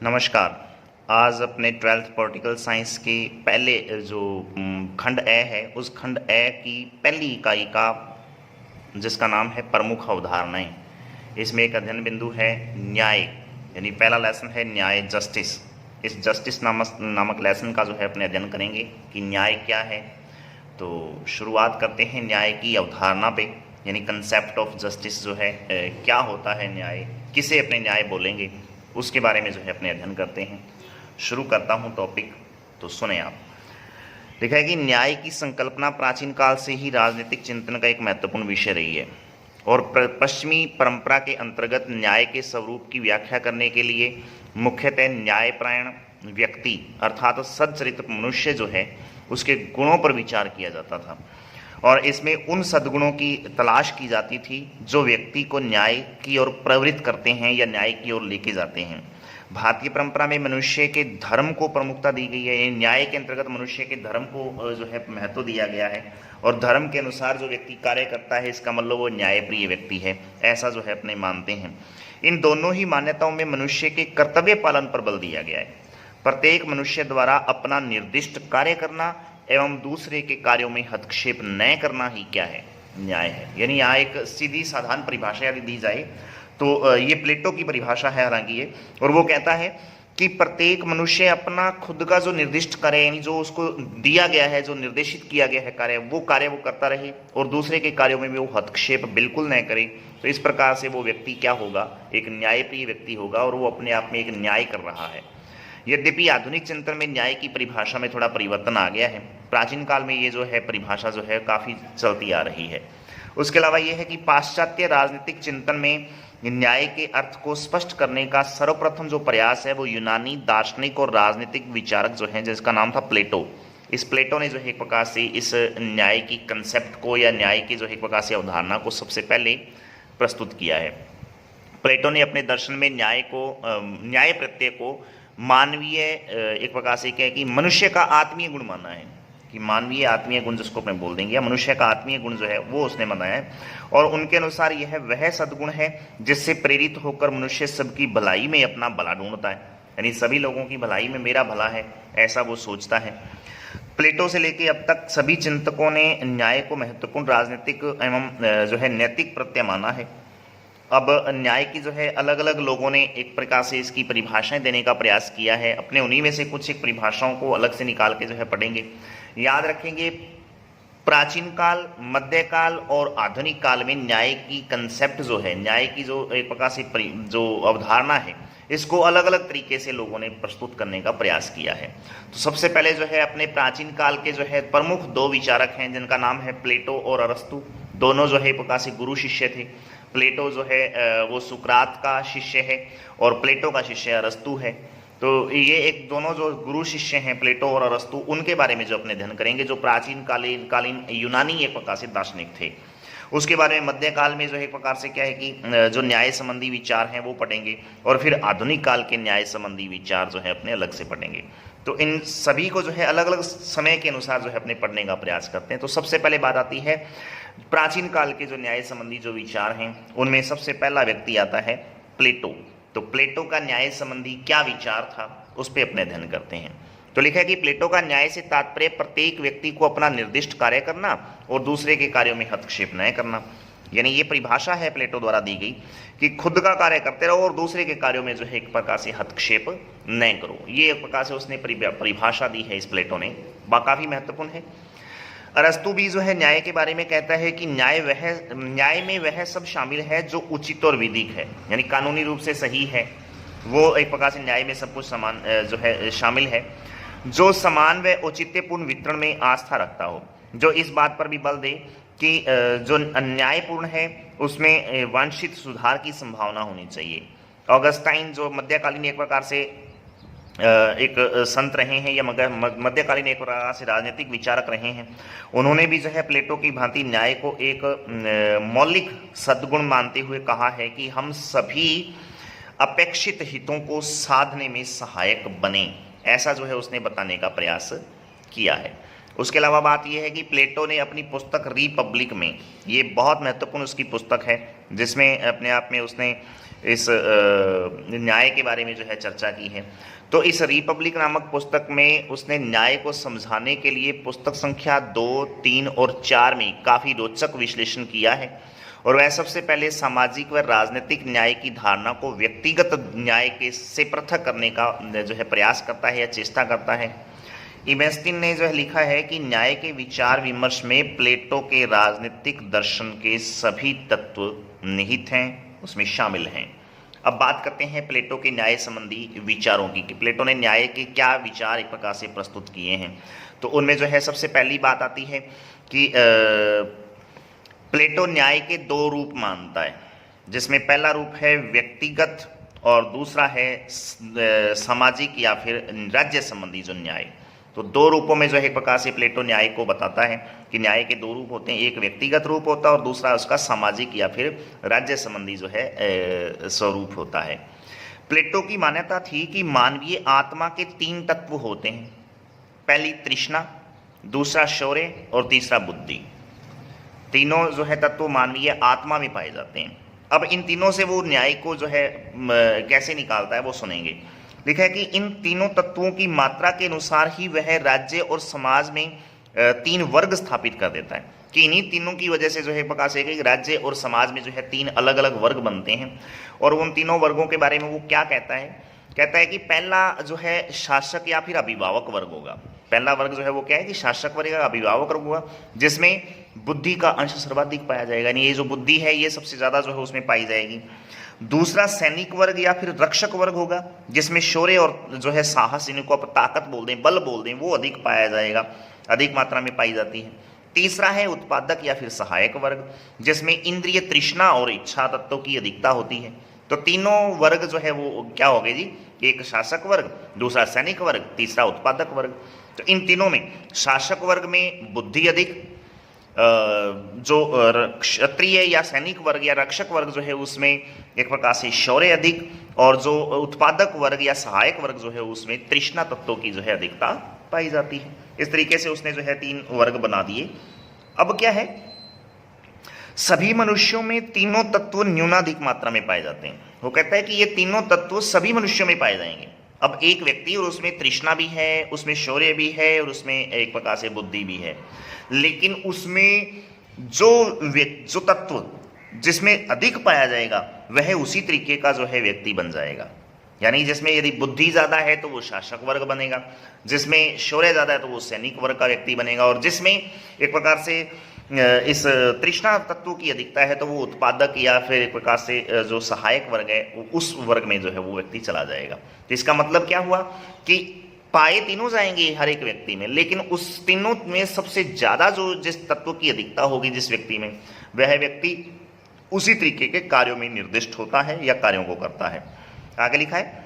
नमस्कार। आज अपने ट्वेल्थ पॉलिटिकल साइंस के पहले जो खंड ए है, उस खंड ए की पहली इकाई का जिसका नाम है प्रमुख अवधारणाएं। इसमें एक अध्ययन बिंदु है न्याय, यानी पहला लेसन है न्याय, जस्टिस। इस जस्टिस नामक लेसन का जो है अपने अध्ययन करेंगे कि न्याय क्या है। तो शुरुआत करते हैं न्याय की अवधारणा पे, यानी कंसेप्ट ऑफ जस्टिस जो है क्या होता है न्याय, किसे अपने न्याय बोलेंगे, उसके बारे में जो है अपने अध्ययन करते हैं। शुरू करता हूँ टॉपिक, तो सुने आप। लिखा है कि न्याय की संकल्पना प्राचीन काल से ही राजनीतिक चिंतन का एक महत्वपूर्ण विषय रही है और पश्चिमी परंपरा के अंतर्गत न्याय के स्वरूप की व्याख्या करने के लिए मुख्यतः न्यायपरायण व्यक्ति अर्थात सच्चरित्र मनुष्य जो है उसके गुणों पर विचार किया जाता था और इसमें उन सद्गुणों की तलाश की जाती थी जो व्यक्ति को न्याय की ओर प्रवृत्त करते हैं या न्याय की ओर लेके जाते हैं। भारतीय परंपरा में मनुष्य के धर्म को प्रमुखता दी गई है। न्याय के अंतर्गत मनुष्य के धर्म को जो है महत्व दिया गया है और धर्म के अनुसार जो व्यक्ति कार्य करता है इसका मतलब वो न्यायप्रिय व्यक्ति है, ऐसा जो है अपने मानते हैं। इन दोनों ही मान्यताओं में मनुष्य के कर्तव्य पालन पर बल दिया गया है। प्रत्येक मनुष्य द्वारा अपना निर्दिष्ट कार्य करना एवं दूसरे के कार्यों में हस्तक्षेप न करना ही क्या है, न्याय है। यानी यहाँ एक सीधी साधारण परिभाषा यदि दी जाए तो ये प्लेटो की परिभाषा है हालांकि ये, और वो कहता है कि प्रत्येक मनुष्य अपना खुद का जो निर्दिष्ट कार्य, यानी जो उसको दिया गया है, जो निर्देशित किया गया है कार्य वो करता रहे और दूसरे के कार्यों में भी वो हस्तक्षेप बिल्कुल न करे। तो इस प्रकार से वो व्यक्ति क्या होगा, एक न्यायप्रिय व्यक्ति होगा और वो अपने आप में एक न्याय कर रहा है। यद्यपि आधुनिक चिंतन में न्याय की परिभाषा में थोड़ा परिवर्तन आ गया है। प्राचीन काल में ये जो है परिभाषा जो है काफ़ी चलती आ रही है। उसके अलावा ये है कि पाश्चात्य राजनीतिक चिंतन में न्याय के अर्थ को स्पष्ट करने का सर्वप्रथम जो प्रयास है वो यूनानी दार्शनिक और राजनीतिक विचारक जो हैं, जिसका नाम था प्लेटो। इस प्लेटो ने जो है एक प्रकार से इस न्याय की कंसेप्ट को या न्याय की जो है एक प्रकार से अवधारणा को सबसे पहले प्रस्तुत किया है। प्लेटो ने अपने दर्शन में न्याय प्रत्यय को मानवीय एक प्रकार से क्या है कि मनुष्य का आत्मीय गुण माना है, कि मानवीय आत्मीय गुण जिसको अपने बोल देंगे, या मनुष्य का आत्मीय गुण जो है वो उसने बनाया है। और उनके अनुसार यह वह सद्गुण है जिससे प्रेरित होकर मनुष्य सबकी भलाई में अपना भला ढूंढता है, यानी सभी लोगों की भलाई में मेरा भला है, ऐसा वो सोचता है। प्लेटो से लेकर अब तक सभी चिंतकों ने न्याय को महत्वपूर्ण राजनीतिक एवं जो है नैतिक प्रत्यय माना है। अब न्याय की जो है अलग अलग लोगों ने एक प्रकार से इसकी परिभाषाएं देने का प्रयास किया है। अपने उन्हीं में से कुछ एक परिभाषाओं को अलग से निकाल के जो है पढ़ेंगे। याद रखेंगे, प्राचीन काल, मध्यकाल और आधुनिक काल में न्याय की कंसेप्ट जो है, न्याय की जो एक प्रकार से जो अवधारणा है, इसको अलग अलग तरीके से लोगों ने प्रस्तुत करने का प्रयास किया है। तो सबसे पहले जो है अपने प्राचीन काल के जो है प्रमुख दो विचारक हैं जिनका नाम है प्लेटो और अरस्तु। दोनों जो है एक प्रकार से गुरु शिष्य थे। प्लेटो जो है वो सुकरात का शिष्य है और प्लेटो का शिष्य अरस्तु है। तो ये एक दोनों जो गुरु शिष्य हैं प्लेटो और अरस्तु, उनके बारे में जो अपने अध्ययन करेंगे, जो प्राचीन कालीन यूनानी एक प्रकार से दार्शनिक थे। उसके बारे में मध्यकाल में जो है एक प्रकार से क्या है कि जो न्याय संबंधी विचार हैं वो पढ़ेंगे और फिर आधुनिक काल के न्याय संबंधी विचार जो है अपने अलग से पढ़ेंगे। तो इन सभी को जो है अलग अलग समय के अनुसार जो है अपने पढ़ने का प्रयास करते हैं। तो सबसे पहले बात आती है प्राचीन काल के जो न्याय संबंधी जो विचार हैं उनमें सबसे पहला व्यक्ति आता है प्लेटो। तो प्लेटो का न्याय संबंधी क्या विचार था उस पर अपने अध्ययन करते हैं। तो लिखा है कि प्लेटो का न्याय से तात्पर्य प्रत्येक व्यक्ति को अपना निर्दिष्ट कार्य करना और दूसरे के कार्यों में हस्तक्षेप न करना। यानी ये परिभाषा है प्लेटो द्वारा दी गई कि खुद का कार्य करते रहो और दूसरे के कार्यों में जो है एक प्रकार से हस्तक्षेप न करो। ये एक प्रकार से उसने परिभाषा दी है इस प्लेटो ने, काफी महत्वपूर्ण है। अरस्तु भी जो है न्याय के बारे में कहता है कि न्याय में वह सब शामिल है जो उचित और विधिक है, यानी कानूनी रूप से सही है। वो एक प्रकार से न्याय में सब कुछ समान जो है शामिल है, जो समान व औचित्यपूर्ण वितरण में आस्था रखता हो, जो इस बात पर भी बल दे कि जो अन्यायपूर्ण है उसमें वांछित सुधार की संभावना होनी चाहिए। ऑगस्टाइन जो मध्यकालीन एक प्रकार से एक संत रहे हैं या मध्यकालीन एक प्रकार से राजनीतिक विचारक रहे हैं, उन्होंने भी जो है प्लेटो की भांति न्याय को एक मौलिक सद्गुण मानते हुए कहा है कि हम सभी अपेक्षित हितों को साधने में सहायक बने, ऐसा जो है उसने बताने का प्रयास किया है। उसके अलावा बात यह है कि प्लेटो ने अपनी पुस्तक रिपब्लिक में, ये बहुत महत्वपूर्ण उसकी पुस्तक है जिसमें अपने आप में उसने इस न्याय के बारे में जो है चर्चा की है। तो इस रिपब्लिक नामक पुस्तक में उसने न्याय को समझाने के लिए पुस्तक संख्या 2, 3 और 4 में काफ़ी रोचक विश्लेषण किया है। और वह सबसे पहले सामाजिक व राजनीतिक न्याय की धारणा को व्यक्तिगत न्याय के से पृथक करने का जो है प्रयास करता है या चेष्टा करता है। इमेस्टिन ने जो है लिखा है कि न्याय के विचार विमर्श में प्लेटो के राजनीतिक दर्शन के सभी तत्व निहित हैं, उसमें शामिल हैं। अब बात करते हैं प्लेटो के न्याय संबंधी विचारों की कि प्लेटो ने न्याय के क्या विचार एक प्रकार से प्रस्तुत किए हैं। तो उनमें जो है सबसे पहली बात आती है कि प्लेटो न्याय के 2 रूप मानता है, जिसमें पहला रूप है व्यक्तिगत और दूसरा है सामाजिक या फिर राज्य संबंधी जो न्याय। तो 2 रूपों में जो है एक प्रकार से प्लेटो न्याय को बताता है कि न्याय के 2 रूप होते हैं, एक व्यक्तिगत रूप होता है और दूसरा उसका सामाजिक या फिर राज्य संबंधी जो है स्वरूप होता है। प्लेटो की मान्यता थी कि मानवीय आत्मा के 3 तत्व होते हैं, पहली तृष्णा, दूसरा शौर्य और तीसरा बुद्धि। तीनों जो है तत्व मानवीय आत्मा में पाए जाते हैं। अब इन तीनों से वो न्याय को जो है कैसे निकालता है वो सुनेंगे। लिखा है कि इन तीनों तत्वों की मात्रा के अनुसार ही वह राज्य और समाज में 3 वर्ग स्थापित कर देता है कि इन्हीं तीनों की वजह से जो है प्रकाश है कि राज्य और समाज में जो है 3 अलग अलग वर्ग बनते हैं। और उन तीनों वर्गों के बारे में वो क्या कहता है, कहता है कि पहला जो है शासक या फिर अभिभावक वर्ग होगा। पहला वर्ग जो है वो क्या है कि शासक वर्ग या अभिभावक वर्ग होगा, जिसमें बुद्धि का अंश सर्वाधिक पाया जाएगा, यानी ये जो बुद्धि है ये सबसे ज़्यादा जो है उसमें पाई जाएगी। दूसरा सैनिक वर्ग या फिर रक्षक वर्ग होगा, जिसमें शौर्य और जो है साहस, इनको आप ताकत बोल दें, बल बोल दें, वो अधिक पाया जाएगा, अधिक मात्रा में पाई जाती है। तीसरा है उत्पादक या फिर सहायक वर्ग, जिसमें इंद्रिय तृष्णा और इच्छा तत्वों की अधिकता होती है। तो तीनों वर्ग जो है वो क्या हो गए जी, एक शासक वर्ग, दूसरा सैनिक वर्ग, तीसरा उत्पादक वर्ग। तो इन तीनों में शासक वर्ग में बुद्धि अधिक, जो क्षत्रिय या सैनिक वर्ग या रक्षक वर्ग जो है उसमें एक प्रकार से शौर्य अधिक, और जो उत्पादक वर्ग या सहायक वर्ग जो है उसमें तृष्णा तत्वों की जो है अधिकता पाई जाती है। इस तरीके से उसने जो है 3 वर्ग बना दिए। अब क्या है, सभी मनुष्यों में तीनों तत्व न्यूनाधिक मात्रा में पाए जाते हैं। वो कहता है कि ये तीनों तत्व सभी मनुष्यों में पाए जाएंगे। अब एक व्यक्ति और उसमें तृष्णा भी है, उसमें शौर्य भी है और उसमें एक प्रकार से बुद्धि भी है, लेकिन उसमें जो तत्व जिसमें अधिक पाया जाएगा वह उसी तरीके का जो है व्यक्ति बन जाएगा। यानी जिसमें यदि बुद्धि ज़्यादा है तो वो शासक वर्ग बनेगा, जिसमें शौर्य ज़्यादा है तो वो सैनिक वर्ग का व्यक्ति बनेगा, और जिसमें एक प्रकार से इस तृष्णा तत्व की अधिकता है तो वो उत्पादक या फिर एक प्रकार से जो सहायक वर्ग है उस वर्ग में जो है वो व्यक्ति चला जाएगा। तो इसका मतलब क्या हुआ कि पाए तीनों जाएंगे हर एक व्यक्ति में, लेकिन उस तीनों में सबसे ज़्यादा जो जिस तत्व की अधिकता होगी जिस व्यक्ति में, वह व्यक्ति उसी तरीके के कार्यों में निर्दिष्ट होता है या कार्यों को करता है। आगे लिखा है,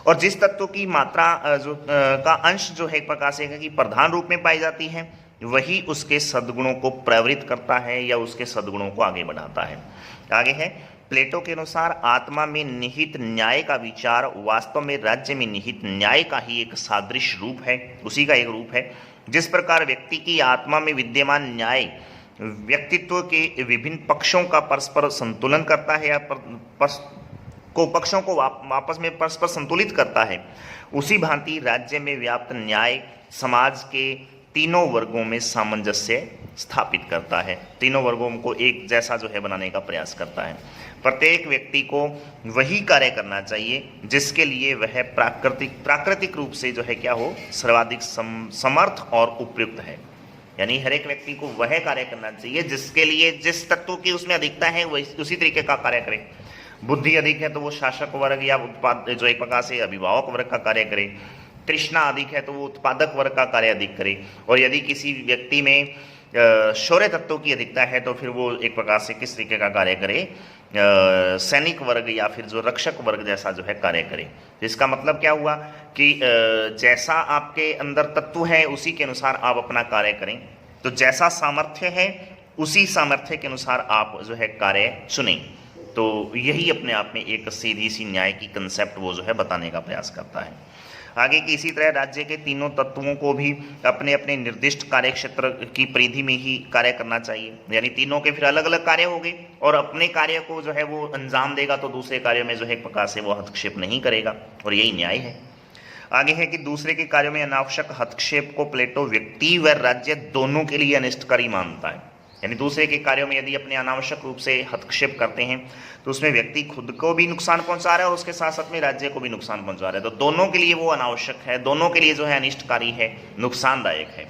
और जिस तत्व की मात्रा का अंश जो है एक प्रकार से कि प्रधान रूप में पाई जाती है, वही उसके सद्गुणों को प्रवृत्त करता है या उसके सद्गुणों को आगे बढ़ाता है। आगे है, प्लेटो के अनुसार आत्मा में निहित न्याय का विचार वास्तव में राज्य में निहित न्याय का ही एक सादृश रूप है, उसी का एक रूप है। जिस प्रकार व्यक्ति की आत्मा में विद्यमान न्याय व्यक्तित्व के विभिन्न पक्षों का परस्पर संतुलन करता है या पक्षों को आपस में परस्पर संतुलित करता है, उसी भांति राज्य में व्याप्त न्याय समाज के तीनों वर्गों में सामंजस्य स्थापित करता है, तीनों वर्गों को एक जैसा जो है बनाने का प्रयास करता है। प्रत्येक व्यक्ति को वही कार्य करना चाहिए जिसके लिए वह प्राकृतिक रूप से जो है क्या हो, सर्वाधिक समर्थ और उपयुक्त है। यानी हर एक व्यक्ति को वह कार्य करना चाहिए जिसके लिए जिस तत्व की उसमें अधिकता है वह उसी तरीके का कार्य करे। बुद्धि अधिक है तो वो शासक वर्ग या उत्पाद जो एक प्रकार से अभिभावक वर्ग का कार्य करे, तृष्णा अधिक है तो वो उत्पादक वर्ग का कार्य अधिक करे, और यदि किसी व्यक्ति में शौर्य तत्वों की अधिकता है तो फिर वो एक प्रकार से किस तरीके का कार्य करे, सैनिक वर्ग या फिर जो रक्षक वर्ग जैसा जो है कार्य करे। इसका मतलब क्या हुआ कि जैसा आपके अंदर तत्व है उसी के अनुसार आप अपना कार्य करें, तो जैसा सामर्थ्य है उसी सामर्थ्य के अनुसार आप जो है कार्य चुनें। तो यही अपने आप में एक सीधी सी न्याय की कंसेप्ट वो जो है बताने का प्रयास करता है। आगे की इसी तरह राज्य के तीनों तत्वों को भी अपने अपने निर्दिष्ट कार्य क्षेत्र की परिधि में ही कार्य करना चाहिए, यानी तीनों के फिर अलग अलग कार्य हो गए और अपने कार्य को जो है वो अंजाम देगा तो दूसरे कार्य में जो है एक प्रकार से वो हस्तक्षेप नहीं करेगा, और यही न्याय है। आगे है कि दूसरे के कार्यों में अनावश्यक हस्तक्षेप को प्लेटो व्यक्ति व राज्य दोनों के लिए अनिष्टकारी मानता है, यानी दूसरे के कार्यों में यदि अपने अनावश्यक रूप से हस्तक्षेप करते हैं तो उसमें व्यक्ति खुद को भी नुकसान पहुंचा रहा है और उसके साथ साथ में राज्य को भी नुकसान पहुंचा रहा है, तो दोनों के लिए वो अनावश्यक है, दोनों के लिए जो है अनिष्टकारी है, नुकसानदायक है।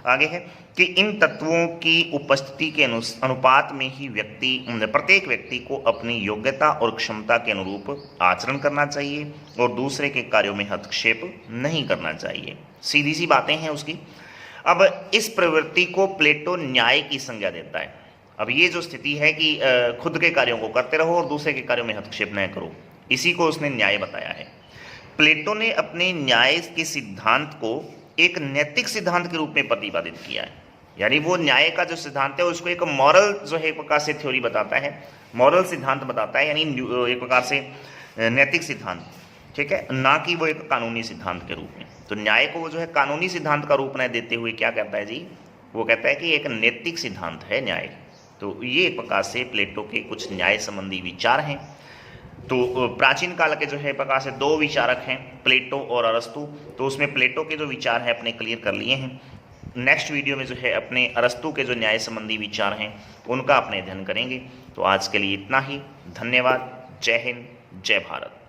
आगे है कि इन तत्वों की उपस्थिति के अनुपात में ही प्रत्येक व्यक्ति को अपनी योग्यता और क्षमता के अनुरूप आचरण करना चाहिए और दूसरे के कार्यों में हस्तक्षेप नहीं करना चाहिए। सीधी सी बातें हैं उसकी। अब इस प्रवृत्ति को प्लेटो न्याय की संज्ञा देता है। अब ये जो स्थिति है कि खुद के कार्यों को करते रहो और दूसरे के कार्यों में हस्तक्षेप न करो, इसी को उसने न्याय बताया है। प्लेटो ने अपने न्याय के सिद्धांत को एक नैतिक सिद्धांत के रूप में प्रतिपादित किया है, यानी वो न्याय का जो सिद्धांत है उसको एक मॉरल जो है एक प्रकार से थ्योरी बताता है, मॉरल सिद्धांत बताता है, यानी एक प्रकार से नैतिक सिद्धांत, ठीक है, ना कि वो एक कानूनी सिद्धांत के रूप में। तो न्याय को वो जो है कानूनी सिद्धांत का रूप न देते हुए क्या कहता है जी, वो कहता है कि एक नैतिक सिद्धांत है न्याय। तो ये एक प्रकार से प्लेटो के कुछ न्याय संबंधी विचार हैं। तो प्राचीन काल के जो है प्रकार से दो विचारक हैं, प्लेटो और अरस्तु, तो उसमें प्लेटो के जो विचार हैं अपने क्लियर कर लिए हैं। नेक्स्ट वीडियो में जो है अपने अरस्तु के जो न्याय संबंधी विचार हैं उनका अपने अध्ययन करेंगे। तो आज के लिए इतना ही। धन्यवाद। जय हिंद, जय भारत।